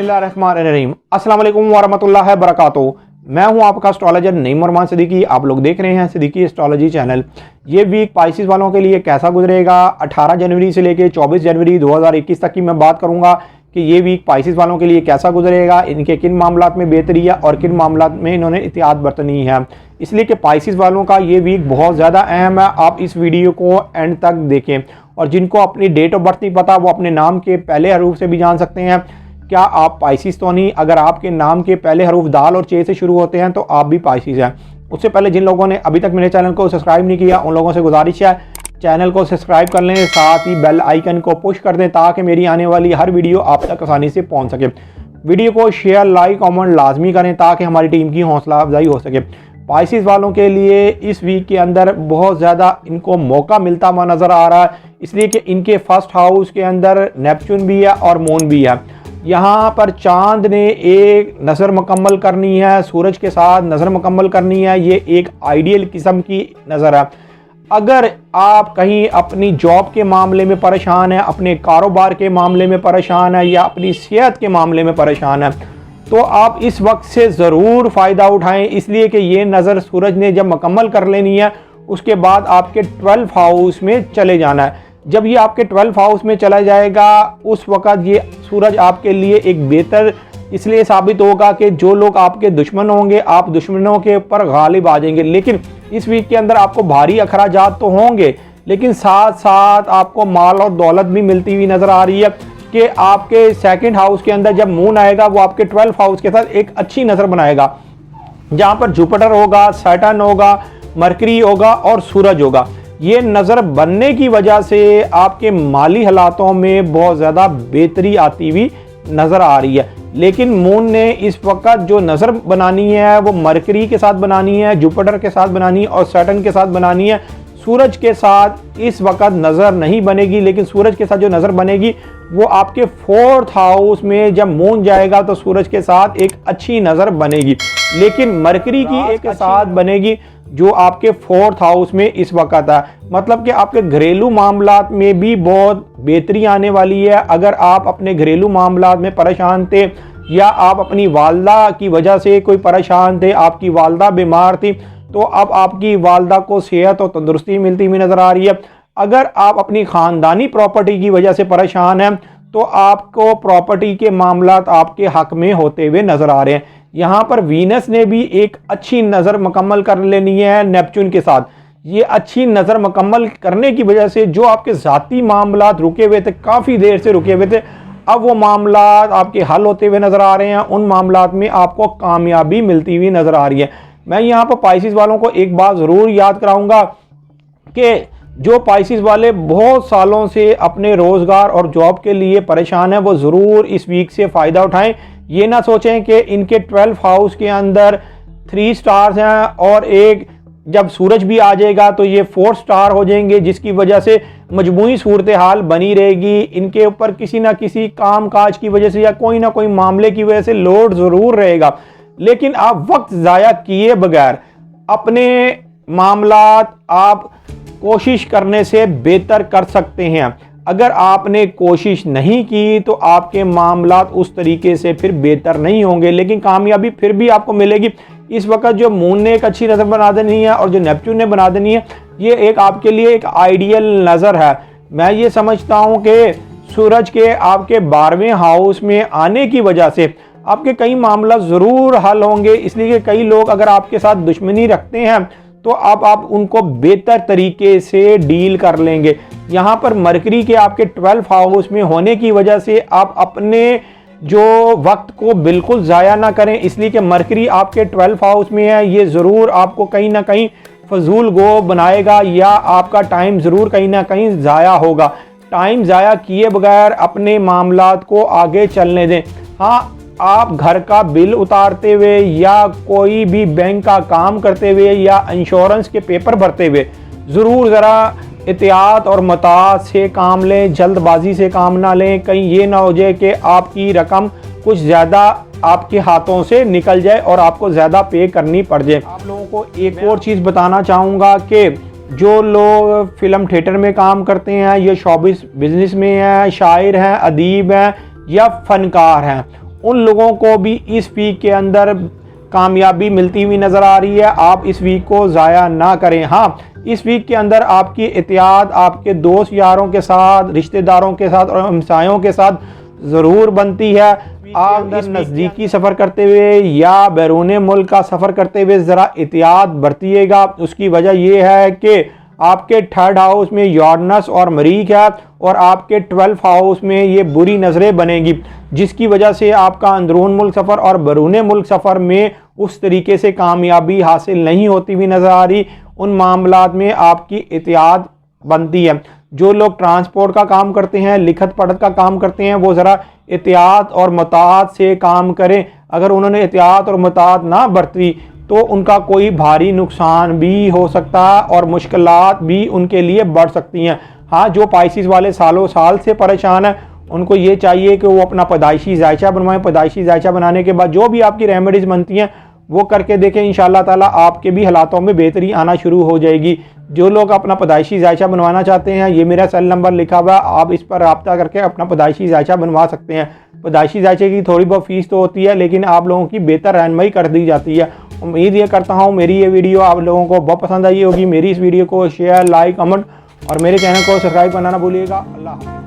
बिस्मिल्लाहिर्रहमानिर्रहीम। अस्सलाम वालेकुम वरहमतुल्लाहि वबरकातुहू। मैं हूं आपका एस्ट्रोलॉजर नईम अरमान सिद्दीकी। आप लोग देख रहे हैं सिद्दीकी एस्ट्रोलॉजी चैनल। ये वीक पाइसिस वालों के लिए कैसा गुजरेगा, 18 जनवरी से लेकर 24 जनवरी 2021 तक की मैं बात करूंगा कि ये वीक पाइसिस वालों के लिए कैसा गुजरेगा, इनके किन मामलात में बेहतरी है और किन मामलात में इन्होंने एहतियात बरतनी है। इसलिए कि पाइसिस वालों का ये वीक बहुत ज़्यादा अहम है। आप इस वीडियो को एंड तक देखें और जिनको अपनी डेट ऑफ बर्थ नहीं पता वो अपने नाम के पहले हरूफ से भी जान सकते हैं। क्या आप पाइसिस तो नहीं? अगर आपके नाम के पहले हरूफ दाल और चे से शुरू होते हैं तो आप भी पाइसिस हैं। उससे पहले जिन लोगों ने अभी तक मेरे चैनल को सब्सक्राइब नहीं किया उन लोगों से गुजारिश है चैनल को सब्सक्राइब कर लें, साथ ही बेल आइकन को पुश कर दें ताकि मेरी आने वाली हर वीडियो आप तक आसानी से पहुंच सके। वीडियो को शेयर, लाइक, कमेंट लाजमी करें ताकि हमारी टीम की हौसला अफजाई हो सके। पाइसिस वालों के लिए इस वीक के अंदर बहुत ज़्यादा इनको मौका मिलता हुआ नज़र आ रहा है, इसलिए कि इनके फर्स्ट हाउस के अंदर नेपच्यून भी है और मून भी है। यहाँ पर चांद ने एक नज़र मुकम्मल करनी है, सूरज के साथ नज़र मुकम्मल करनी है। ये एक आइडियल किस्म की नज़र है। अगर आप कहीं अपनी जॉब के मामले में परेशान हैं, अपने कारोबार के मामले में परेशान है या अपनी सेहत के मामले में परेशान है तो आप इस वक्त से ज़रूर फ़ायदा उठाएं, इसलिए कि ये नज़र सूरज ने जब मुकम्मल कर लेनी है उसके बाद आपके 12 हाउस में चले जाना है। जब ये आपके 12 हाउस में चला जाएगा उस वक़्त ये सूरज आपके लिए एक बेहतर इसलिए साबित होगा कि जो लोग आपके दुश्मन होंगे आप दुश्मनों के ऊपर गालिब आ जाएंगे। लेकिन इस वीक के अंदर आपको भारी अखराजात तो होंगे, लेकिन साथ साथ आपको माल और दौलत भी मिलती हुई नज़र आ रही है कि आपके सेकंड हाउस के अंदर जब मून आएगा वो आपके 12 हाउस के साथ एक अच्छी नज़र बनाएगा, जहाँ पर जुपिटर होगा, सैटर्न होगा, मरकरी होगा और सूरज होगा। ये नज़र बनने की वजह से आपके माली हालातों में बहुत ज़्यादा बेहतरी आती हुई नज़र आ रही है। लेकिन मून ने इस वक्त जो नज़र बनानी है वो मरकरी के साथ बनानी है, जुपिटर के साथ बनानी है और सैटर्न के साथ बनानी है। सूरज के साथ इस वक्त नज़र नहीं बनेगी, लेकिन सूरज के साथ जो नज़र बनेगी वो आपके 4th हाउस में जब मून जाएगा तो सूरज के साथ एक अच्छी नज़र बनेगी, लेकिन मरकरी की एक साथ बनेगी जो आपके 4th हाउस में इस वक्त है। मतलब कि आपके घरेलू मामलात में भी बहुत बेहतरी आने वाली है। अगर आप अपने घरेलू मामलात में परेशान थे या आप अपनी वालदा की वजह से कोई परेशान थे, आपकी वालदा बीमार थी, तो अब आपकी वालदा को सेहत और तंदुरुस्ती मिलती हुई नज़र आ रही है। अगर आप अपनी ख़ानदानी प्रॉपर्टी की वजह से परेशान हैं तो आपको प्रॉपर्टी के मामलात आपके हक में होते हुए नज़र आ रहे हैं। यहाँ पर वीनस ने भी एक अच्छी नज़र मुकम्मल कर लेनी है नेपच्यून के साथ। ये अच्छी नज़र मुकम्मल करने की वजह से जो आपके ज़ाती मामलात रुके हुए थे, काफ़ी देर से रुके हुए थे, अब वो मामलात आपके हल होते हुए नज़र आ रहे हैं। उन मामलात में आपको कामयाबी मिलती हुई नज़र आ रही है। मैं यहाँ पर पाइसिस वालों को एक बात ज़रूर याद कराऊँगा कि जो पाइसिस वाले बहुत सालों से अपने रोज़गार और जॉब के लिए परेशान हैं वो ज़रूर इस वीक से फ़ायदा उठाएं। ये ना सोचें कि इनके 12 हाउस के अंदर 3 स्टार्स हैं और एक जब सूरज भी आ जाएगा तो ये 4 स्टार हो जाएंगे, जिसकी वजह से मजमूई सूरत हाल बनी रहेगी। इनके ऊपर किसी ना किसी काम काज की वजह से या कोई ना कोई मामले की वजह से लोड ज़रूर रहेगा, लेकिन आप वक्त ज़ाया किए बगैर अपने मामलात आप कोशिश करने से बेहतर कर सकते हैं। अगर आपने कोशिश नहीं की तो आपके मामलात उस तरीके से फिर बेहतर नहीं होंगे, लेकिन कामयाबी फिर भी आपको मिलेगी। इस वक्त जो मून ने एक अच्छी नज़र बना देनी है और जो नेपच्यून ने बना देनी है, ये एक आपके लिए एक आइडियल नज़र है। मैं ये समझता हूँ कि सूरज के आपके 12वें हाउस में आने की वजह से आपके कई मामला ज़रूर हल होंगे, इसलिए कि कई लोग अगर आपके साथ दुश्मनी रखते हैं तो अब आप उनको बेहतर तरीके से डील कर लेंगे। यहाँ पर मरकरी के आपके 12 हाउस में होने की वजह से आप अपने जो वक्त को बिल्कुल ज़ाया ना करें, इसलिए कि मरकरी आपके 12 हाउस में है। ये ज़रूर आपको कहीं ना कहीं फजूल गो बनाएगा या आपका टाइम ज़रूर कहीं ना कहीं ज़ाया होगा। टाइम ज़ाया किए बगैर अपने मामलात को आगे चलने दें। हाँ, आप घर का बिल उतारते हुए या कोई भी बैंक का काम करते हुए या इंश्योरेंस के पेपर भरते हुए ज़रूर ज़रा एहतियात और मतात से काम लें, जल्दबाजी से काम ना लें। कहीं ये ना हो जाए कि आपकी रकम कुछ ज़्यादा आपके हाथों से निकल जाए और आपको ज़्यादा पे करनी पड़ जाए। आप लोगों को एक और चीज़ बताना चाहूँगा कि जो लोग फिल्म थिएटर में काम करते हैं, ये शोबिस बिजनेस में हैं, शायर हैं, अदीब हैं या फनकार हैं, उन लोगों को भी इस वीक के अंदर कामयाबी मिलती हुई नज़र आ रही है। आप इस वीक को ज़ाया ना करें। हाँ, इस वीक के अंदर आपकी एहतियात आपके दोस्त यारों के साथ, रिश्तेदारों के साथ और हमसायों के साथ ज़रूर बनती है। आप इस नज़दीकी सफ़र करते हुए या बैरून मुल्क का सफ़र करते हुए ज़रा एहतियात बरतिएगा। उसकी वजह यह है कि आपके 3rd हाउस में यूरेनस और मरीख है और आपके 12th हाउस में ये बुरी नज़रें बनेंगी, जिसकी वजह से आपका अंदरून मुल्क सफ़र और बैरून मुल्क सफ़र में उस तरीके से कामयाबी हासिल नहीं होती हुई नज़र आ रही। उन मामलात में आपकी एहतियात बनती है। जो लोग ट्रांसपोर्ट का काम करते हैं, लिखत पढ़त का काम करते हैं, वो ज़रा एहतियात और मुताअत से काम करें। अगर उन्होंने एहतियात और मुताअत ना बरती तो उनका कोई भारी नुकसान भी हो सकता है और मुश्किलात भी उनके लिए बढ़ सकती हैं। हाँ, जो पाइसिस वाले सालों साल से परेशान हैं, उनको ये चाहिए कि वो अपना पैदाइशी जायचा बनवाएं। पैदाइशी जायचा बनाने के बाद जो भी आपकी रेमेडीज़ बनती हैं वो करके देखें। इंशाअल्लाह ताला आपके भी हालातों में बेहतरी आना शुरू हो जाएगी। जो लोग अपना पैदाइशी जायचा बनवाना चाहते हैं, ये मेरा सेल नंबर लिखा हुआ है, आप इस पर रब्ता करके अपना पैदाइशी जायचा बनवा सकते हैं। पैदाइशी जायचे की थोड़ी बहुत फीस तो होती है, लेकिन आप लोगों की बेहतर रहनुमाई कर दी जाती है। उम्मीद ये करता हूँ मेरी ये वीडियो आप लोगों को बहुत पसंद आई होगी। मेरी इस वीडियो को शेयर, लाइक, कमेंट और मेरे चैनल को सब्सक्राइब करना ना भूलिएगा। अल्लाह हाफ़िज़।